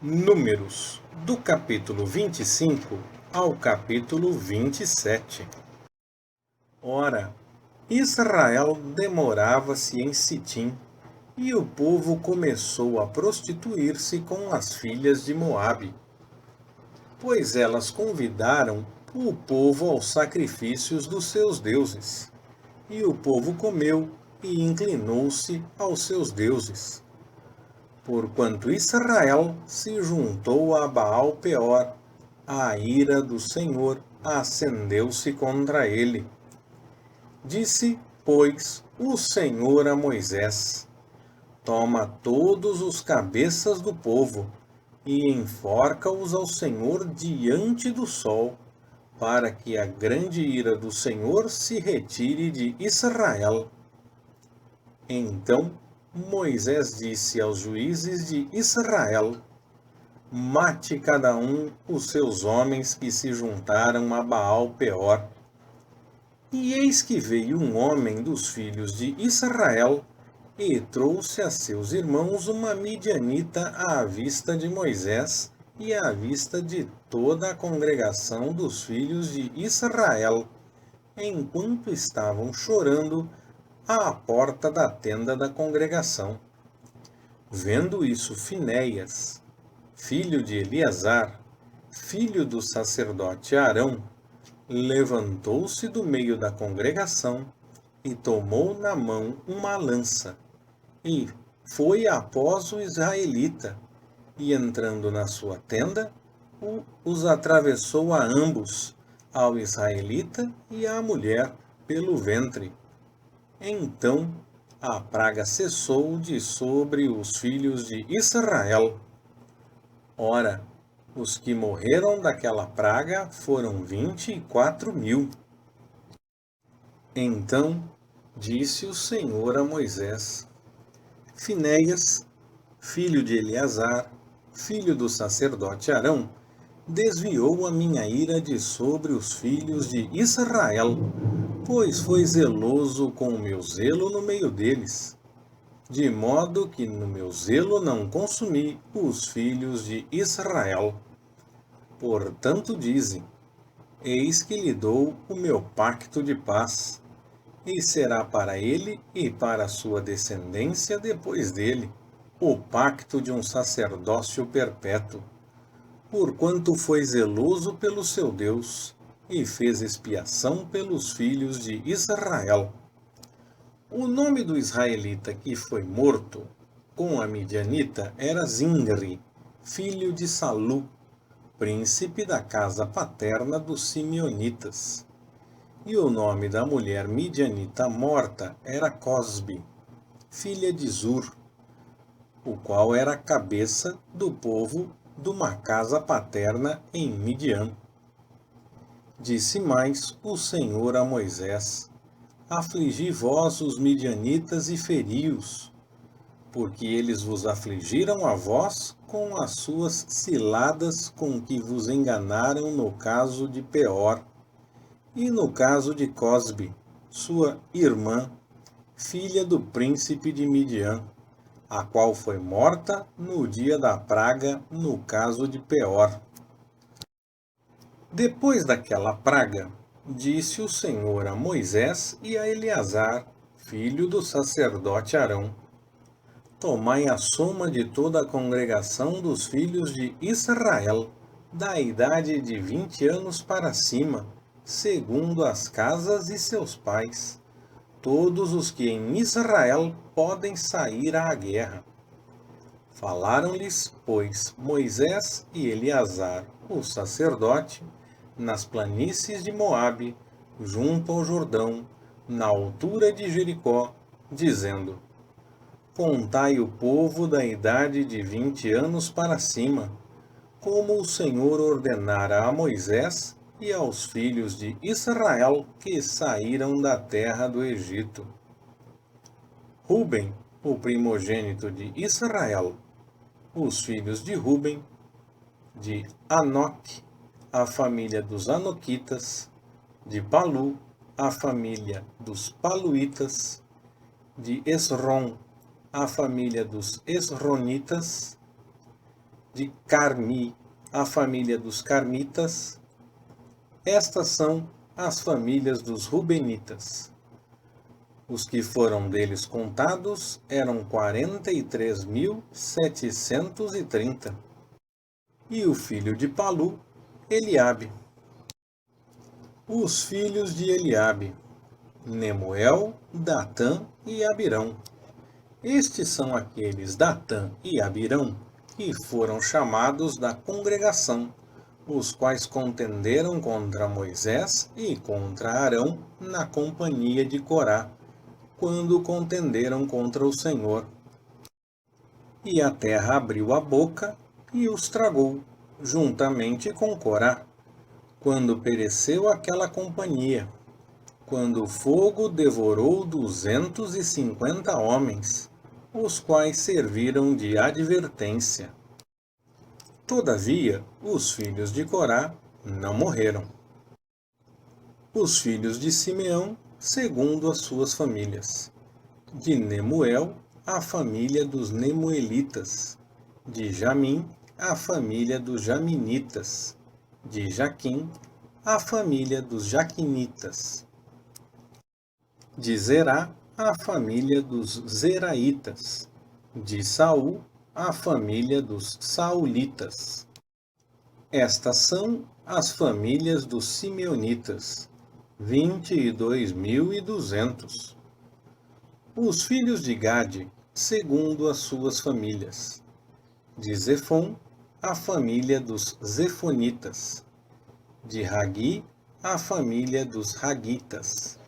Números, do capítulo 25 ao capítulo 27. Ora, Israel demorava-se em Sitim, e o povo começou a prostituir-se com as filhas de Moabe, pois elas convidaram o povo aos sacrifícios dos seus deuses. E o povo comeu e inclinou-se aos seus deuses. Porquanto Israel se juntou a Baal-peor, a ira do Senhor acendeu-se contra ele. Disse, pois, o Senhor a Moisés: Toma todos os cabeças do povo e enforca-os ao Senhor diante do sol, para que a grande ira do Senhor se retire de Israel. Então Moisés disse aos juízes de Israel: Mate cada um os seus homens que se juntaram a Baal-peor. E eis que veio um homem dos filhos de Israel e trouxe a seus irmãos uma midianita à vista de Moisés e à vista de toda a congregação dos filhos de Israel, enquanto estavam chorando à porta da tenda da congregação. Vendo isso, Finéias, filho de Eleazar, filho do sacerdote Arão, levantou-se do meio da congregação e tomou na mão uma lança, e foi após o israelita, e entrando na sua tenda, os atravessou a ambos, ao israelita e à mulher, pelo ventre. Então a praga cessou de sobre os filhos de Israel. Ora, os que morreram daquela praga foram 24.000. Então disse o Senhor a Moisés: Finéias, filho de Eleazar, filho do sacerdote Arão, desviou a minha ira de sobre os filhos de Israel, pois foi zeloso com o meu zelo no meio deles, de modo que no meu zelo não consumi os filhos de Israel. Portanto dizem: Eis que lhe dou o meu pacto de paz, e será para ele e para a sua descendência depois dele o pacto de um sacerdócio perpétuo, porquanto foi zeloso pelo seu Deus, e fez expiação pelos filhos de Israel. O nome do israelita que foi morto com a midianita era Zimri, filho de Salu, príncipe da casa paterna dos simeonitas. E o nome da mulher midianita morta era Cosbe, filha de Zur, o qual era a cabeça do povo de uma casa paterna em Midian. Disse mais o Senhor a Moisés: Afligi vós os midianitas e feri-os, porque eles vos afligiram a vós com as suas ciladas com que vos enganaram no caso de Peor, e no caso de Cosbe, sua irmã, filha do príncipe de Midian, a qual foi morta no dia da praga no caso de Peor. Depois daquela praga, disse o Senhor a Moisés e a Eleazar, filho do sacerdote Arão: Tomai a soma de toda a congregação dos filhos de Israel, da idade de 20 anos para cima, segundo as casas e seus pais, todos os que em Israel podem sair à guerra. Falaram-lhes, pois, Moisés e Eleazar, o sacerdote, nas planícies de Moabe, junto ao Jordão, na altura de Jericó, dizendo: Contai o povo da idade de 20 anos para cima, como o Senhor ordenara a Moisés e aos filhos de Israel que saíram da terra do Egito. Ruben, o primogênito de Israel, os filhos de Ruben, de Anoque, a família dos Anoquitas, de Palu, a família dos Paluitas, de Esrom, a família dos Esronitas, De Carmi, a família dos Carmitas. Estas são as famílias dos Rubenitas. Os que foram deles contados eram 43.730. E o filho de Palu, Eliabe. Os filhos de Eliabe: Nemuel, Datã e Abirão. Estes são aqueles Datã e Abirão que foram chamados da congregação, os quais contenderam contra Moisés e contra Arão na companhia de Corá, quando contenderam contra o Senhor. E a terra abriu a boca e os tragou, juntamente com Corá, quando pereceu aquela companhia, quando o fogo devorou 250 homens, os quais serviram de advertência. Todavia, os filhos de Corá não morreram. Os filhos de Simeão, segundo as suas famílias: de Nemuel, a família dos Nemuelitas; de Jamim, a família dos Jaminitas; de Jaquim, a família dos Jaquinitas; de Zerá, a família dos Zeraitas; de Saul, a família dos Saulitas. Estas são as famílias dos Simeonitas, 22.200. Os filhos de Gade, segundo as suas famílias: de Zefon, a família dos Zefonitas; de Ragui, a família dos Ragitas;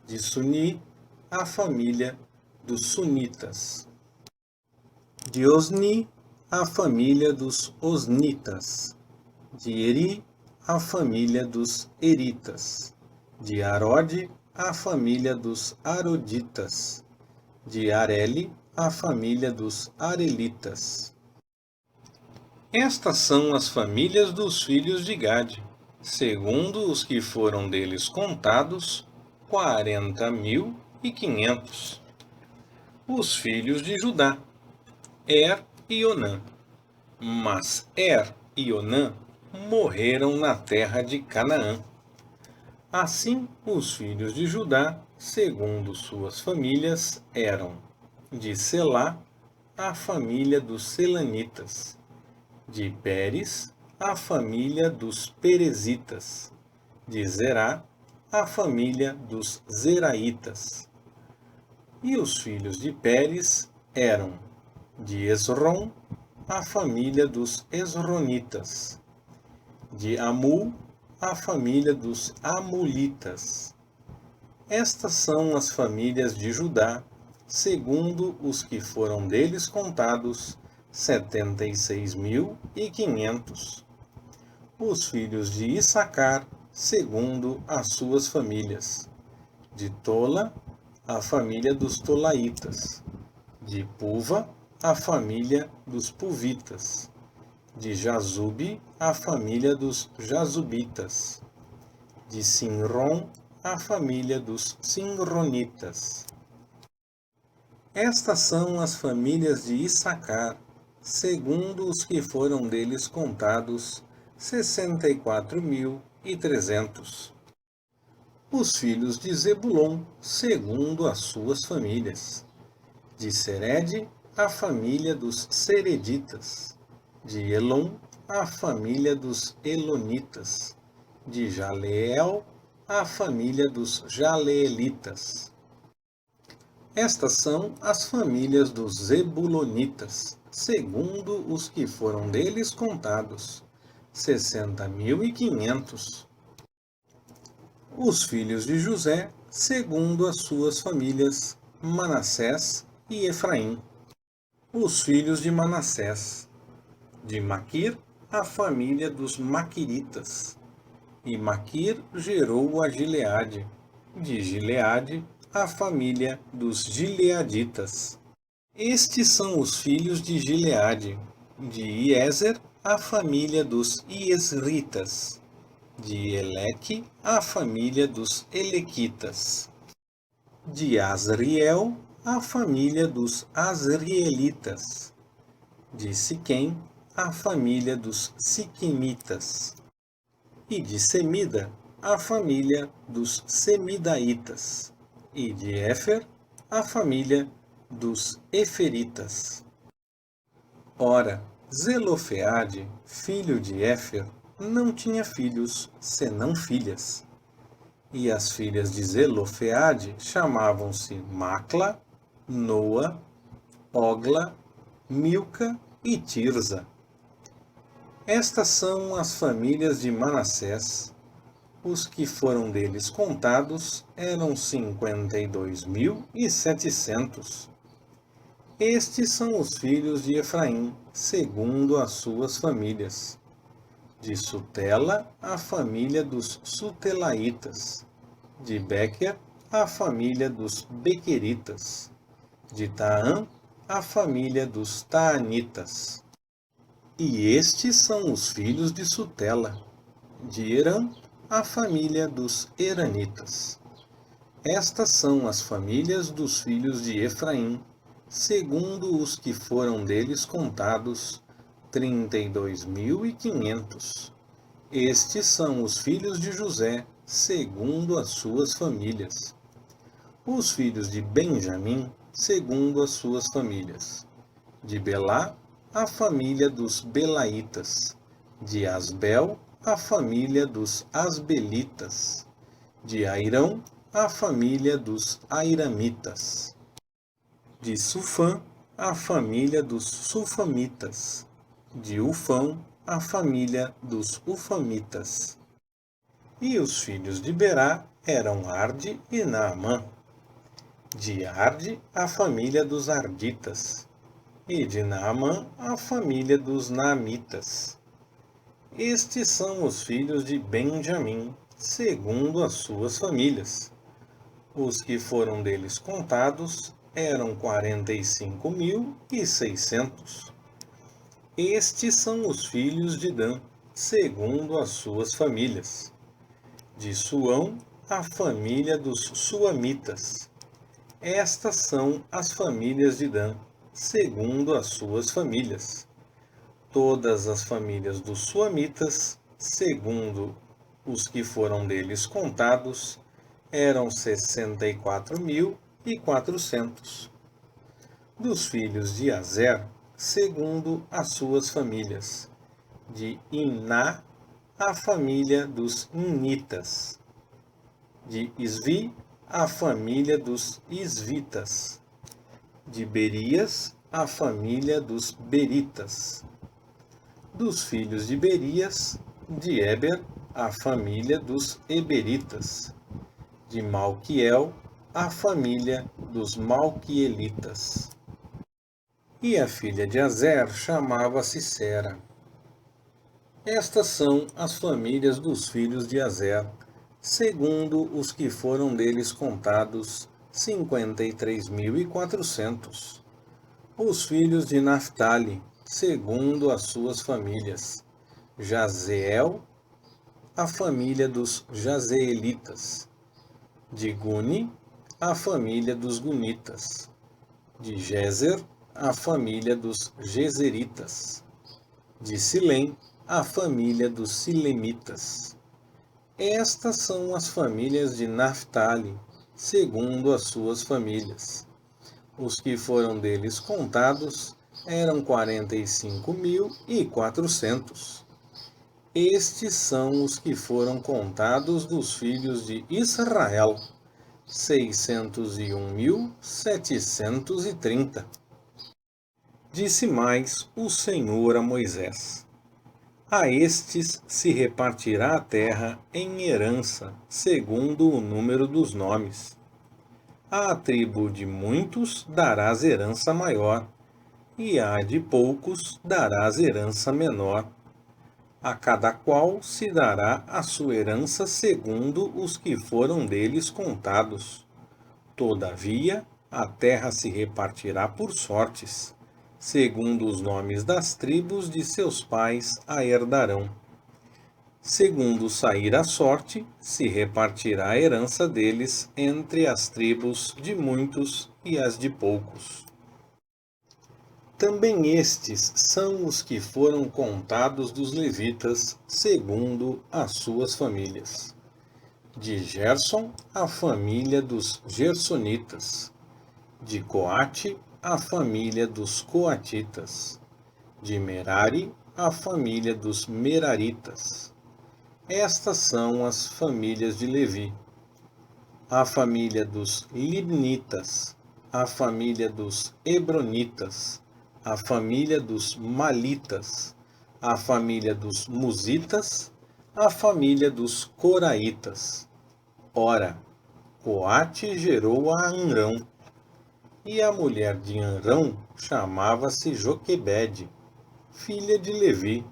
de Suni, a família dos Sunitas; de Osni, a família dos Osnitas; de Eri, a família dos Eritas; de Arode, a família dos Aroditas; de Areli, a família dos Arelitas. Estas são as famílias dos filhos de Gade, segundo os que foram deles contados, 40.500. Os filhos de Judá: Er e Onã. Mas Er e Onã morreram na terra de Canaã. Assim, os filhos de Judá, segundo suas famílias, eram: de Selá, a família dos Selanitas; de Pérez, a família dos Perezitas; de Zerá, a família dos Zeraitas. E os filhos de Pérez eram: de Esrom, a família dos Esronitas; de Amul, a família dos Amulitas. Estas são as famílias de Judá, segundo os que foram deles contados, 76.500. Os filhos de Issacar, segundo as suas famílias: de Tola, a família dos Tolaitas; de Puva, a família dos Puvitas; de Jazube, a família dos Jazubitas; de Sinrom, a família dos Sinronitas. Estas são as famílias de Issacar, segundo os que foram deles contados, 64.300. Os filhos de Zebulon, segundo as suas famílias: de Sered, a família dos Sereditas; de Elon, a família dos Elonitas; de Jaleel, a família dos Jaleelitas. Estas são as famílias dos Zebulonitas, segundo os que foram deles contados, 60.500. Os filhos de José, segundo as suas famílias: Manassés e Efraim. Os filhos de Manassés: de Maquir, a família dos Maquiritas; e Maquir gerou a Gileade; de Gileade, a família dos Gileaditas. Estes são os filhos de Gileade: de Iezer, a família dos Iesritas; de Eleque, a família dos Elequitas; de Asriel, a família dos Asrielitas; de Siquém, a família dos siquemitas, e de Semida, a família dos semidaitas, e de Éfer, a família dos eferitas. Ora, Zelofeade, filho de Éfer, não tinha filhos, senão filhas. E as filhas de Zelofeade chamavam-se Macla, Noa, Ogla, Milca e Tirza. Estas são as famílias de Manassés. Os que foram deles contados eram 52.700. Estes são os filhos de Efraim, segundo as suas famílias. De Sutela, a família dos Sutelaitas. De Bequer, a família dos Bequeritas. De Taã, a família dos Taanitas. E estes são os filhos de Sutela. De Herã, a família dos Heranitas. Estas são as famílias dos filhos de Efraim, segundo os que foram deles contados, 32.500. Estes são os filhos de José, segundo as suas famílias. Os filhos de Benjamim, segundo as suas famílias. De Belá, a família dos Belaitas. De Asbel, a família dos Asbelitas. De Airão, a família dos Airamitas. De Sufã, a família dos Sufamitas. De Ufão, a família dos Ufamitas. E os filhos de Berá eram Arde e Naamã. De Arde, a família dos Arditas. E de Naamã, a família dos Naamitas. Estes são os filhos de Benjamim, segundo as suas famílias. Os que foram deles contados eram 45.600. Estes são os filhos de Dan, segundo as suas famílias. De Suão, a família dos Suamitas. Estas são as famílias de Dan, segundo as suas famílias. Todas as famílias dos Suamitas, segundo os que foram deles contados, eram 64.400. Dos filhos de Azer, segundo as suas famílias. De Iná, a família dos Initas. De Isvi, a família dos Isvitas. De Berias, a família dos Beritas. Dos filhos de Berias, de Eber, a família dos Eberitas. De Malquiel, a família dos Malquielitas. E a filha de Azer chamava-se Sera. Estas são as famílias dos filhos de Azer, segundo os que foram deles contados, 53.400. Os filhos de Naphtali, segundo as suas famílias. Jazeel, a família dos Jazeelitas. De Guni, a família dos Gunitas. De Jezer, a família dos Jezeritas. De Silém, a família dos Silemitas. Estas são as famílias de Naphtali, segundo as suas famílias. Os que foram deles contados eram 45.400. Estes são os que foram contados dos filhos de Israel, 601.730. Disse mais o Senhor a Moisés: a estes se repartirá a terra em herança, segundo o número dos nomes. À tribo de muitos darás herança maior, e à de poucos darás herança menor. A cada qual se dará a sua herança segundo os que foram deles contados. Todavia, a terra se repartirá por sortes, segundo os nomes das tribos de seus pais a herdarão. Segundo sair a sorte, se repartirá a herança deles entre as tribos de muitos e as de poucos. Também estes são os que foram contados dos levitas, segundo as suas famílias. De Gerson, a família dos Gersonitas. De Coate, a família dos Coatitas. De Merari, a família dos Meraritas. Estas são as famílias de Levi. A família dos Libnitas, a família dos Hebronitas, a família dos Malitas, a família dos Musitas, a família dos Coraitas. Ora, Coate gerou a Amrão, e a mulher de Amrão chamava-se Joquebede, filha de Levi,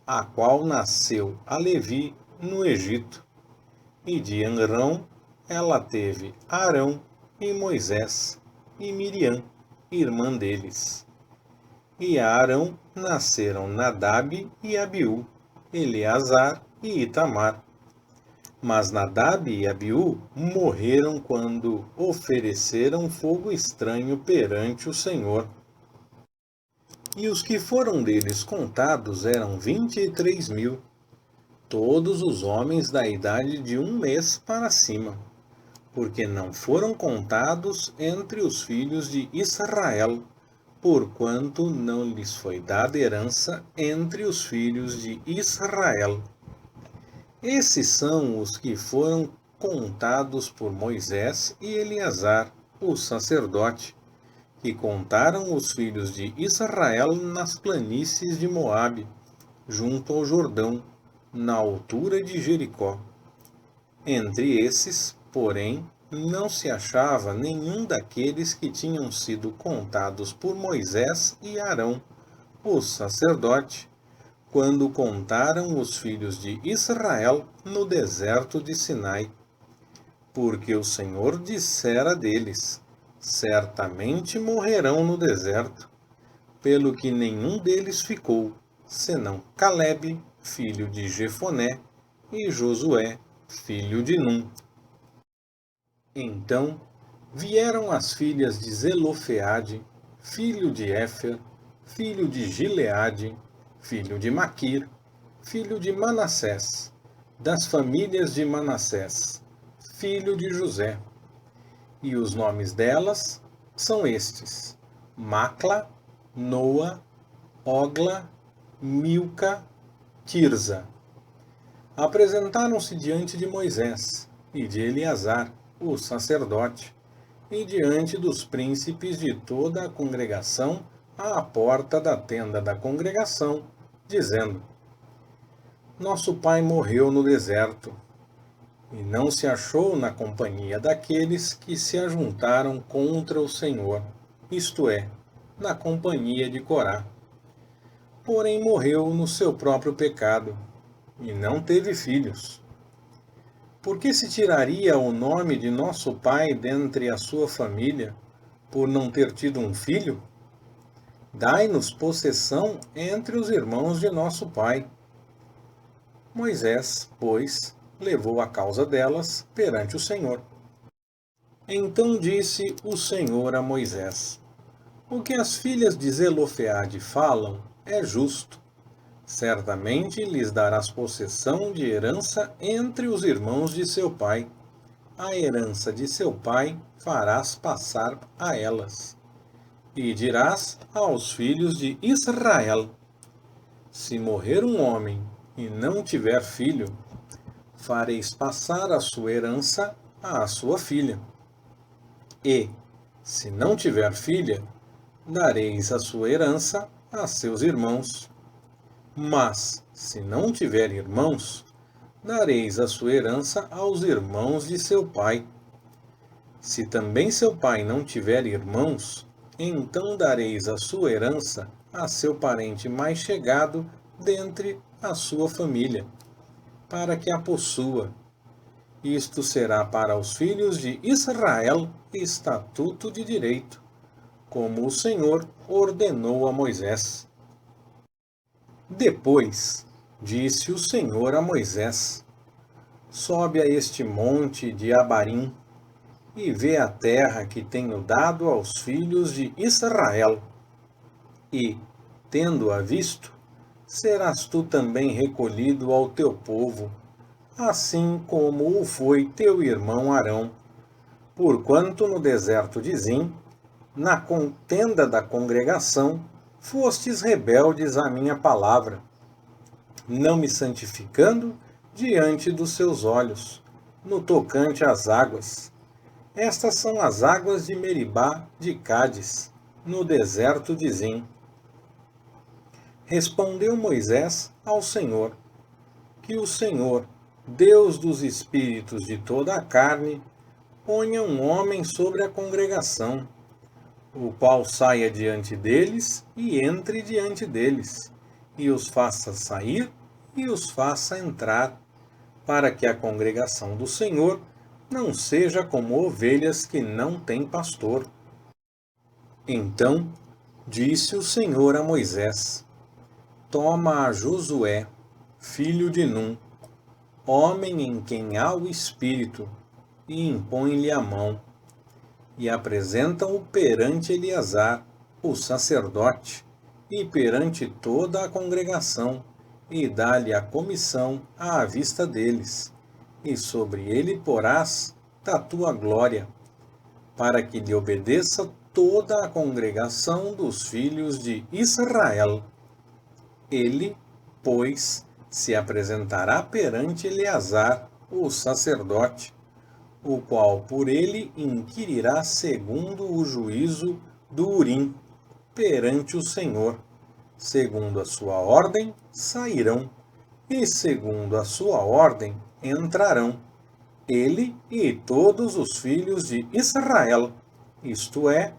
a qual nasceu a Levi no Egito. E de Amrão ela teve Arão e Moisés e Miriam, irmã deles. E a Arão nasceram Nadab e Abiú, Eleazar e Itamar. Mas Nadab e Abiú morreram quando ofereceram fogo estranho perante o Senhor. E os que foram deles contados eram 23.000, todos os homens da idade de 1 mês para cima, porque não foram contados entre os filhos de Israel, porquanto não lhes foi dada herança entre os filhos de Israel. Esses são os que foram contados por Moisés e Eleazar, o sacerdote, que contaram os filhos de Israel nas planícies de Moabe, junto ao Jordão, na altura de Jericó. Entre esses, porém, não se achava nenhum daqueles que tinham sido contados por Moisés e Arão, o sacerdote, quando contaram os filhos de Israel no deserto de Sinai. Porque o Senhor dissera deles: certamente morrerão no deserto, pelo que nenhum deles ficou, senão Calebe, filho de Jefoné, e Josué, filho de Num. Então vieram as filhas de Zelofeade, filho de Éfer, filho de Gileade, filho de Maquir, filho de Manassés, das famílias de Manassés, filho de José. E os nomes delas são estes: Macla, Noa, Ogla, Milca, Tirza. Apresentaram-se diante de Moisés e de Eleazar, o sacerdote, e diante dos príncipes de toda a congregação à porta da tenda da congregação, dizendo: Nosso pai morreu no deserto, e não se achou na companhia daqueles que se ajuntaram contra o Senhor, isto é, na companhia de Corá. Porém morreu no seu próprio pecado, e não teve filhos. Por que se tiraria o nome de nosso pai dentre a sua família, por não ter tido um filho? Dai-nos possessão entre os irmãos de nosso pai. Moisés, pois, levou a causa delas perante o Senhor. Então disse o Senhor a Moisés: O que as filhas de Zelofeade falam é justo. Certamente lhes darás possessão de herança entre os irmãos de seu pai. A herança de seu pai farás passar a elas. E dirás aos filhos de Israel: Se morrer um homem e não tiver filho, fareis passar a sua herança à sua filha. E, se não tiver filha, dareis a sua herança a seus irmãos. Mas, se não tiver irmãos, dareis a sua herança aos irmãos de seu pai. Se também seu pai não tiver irmãos, então dareis a sua herança a seu parente mais chegado dentre a sua família, para que a possua. Isto será para os filhos de Israel estatuto de direito, como o Senhor ordenou a Moisés. Depois disse o Senhor a Moisés: Sobe a este monte de Abarim e vê a terra que tenho dado aos filhos de Israel. e, tendo-a visto, serás tu também recolhido ao teu povo, assim como o foi teu irmão Arão. Porquanto no deserto de Zim, na contenda da congregação, fostes rebeldes à minha palavra, não me santificando diante dos seus olhos, no tocante às águas. Estas são as águas de Meribá de Cádiz, no deserto de Zim. Respondeu Moisés ao Senhor, que o Senhor, Deus dos espíritos de toda a carne, ponha um homem sobre a congregação, o qual saia diante deles e entre diante deles, e os faça sair e os faça entrar, para que a congregação do Senhor não seja como ovelhas que não têm pastor. Então disse o Senhor a Moisés: Toma a Josué, filho de Num, homem em quem há o Espírito, e impõe-lhe a mão, e apresenta-o perante Eleazar, o sacerdote, e perante toda a congregação, e dá-lhe a comissão à vista deles, e sobre ele porás da tua glória, para que lhe obedeça toda a congregação dos filhos de Israel. Ele, pois, se apresentará perante Eleazar, o sacerdote, o qual por ele inquirirá segundo o juízo do Urim, perante o Senhor. Segundo a sua ordem, sairão, e segundo a sua ordem, entrarão, ele e todos os filhos de Israel, isto é,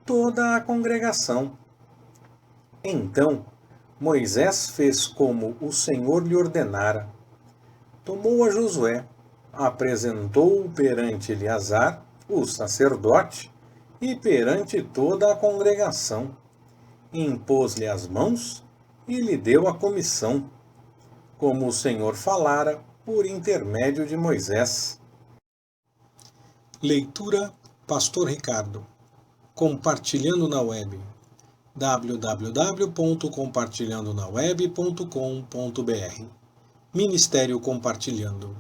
toda a congregação. Então Moisés fez como o Senhor lhe ordenara. Tomou a Josué, apresentou-o perante Eleazar, o sacerdote, e perante toda a congregação. Impôs-lhe as mãos e lhe deu a comissão, como o Senhor falara por intermédio de Moisés. Leitura Pastor Ricardo. Compartilhando na web. www.compartilhandonaweb.com.br Ministério Compartilhando.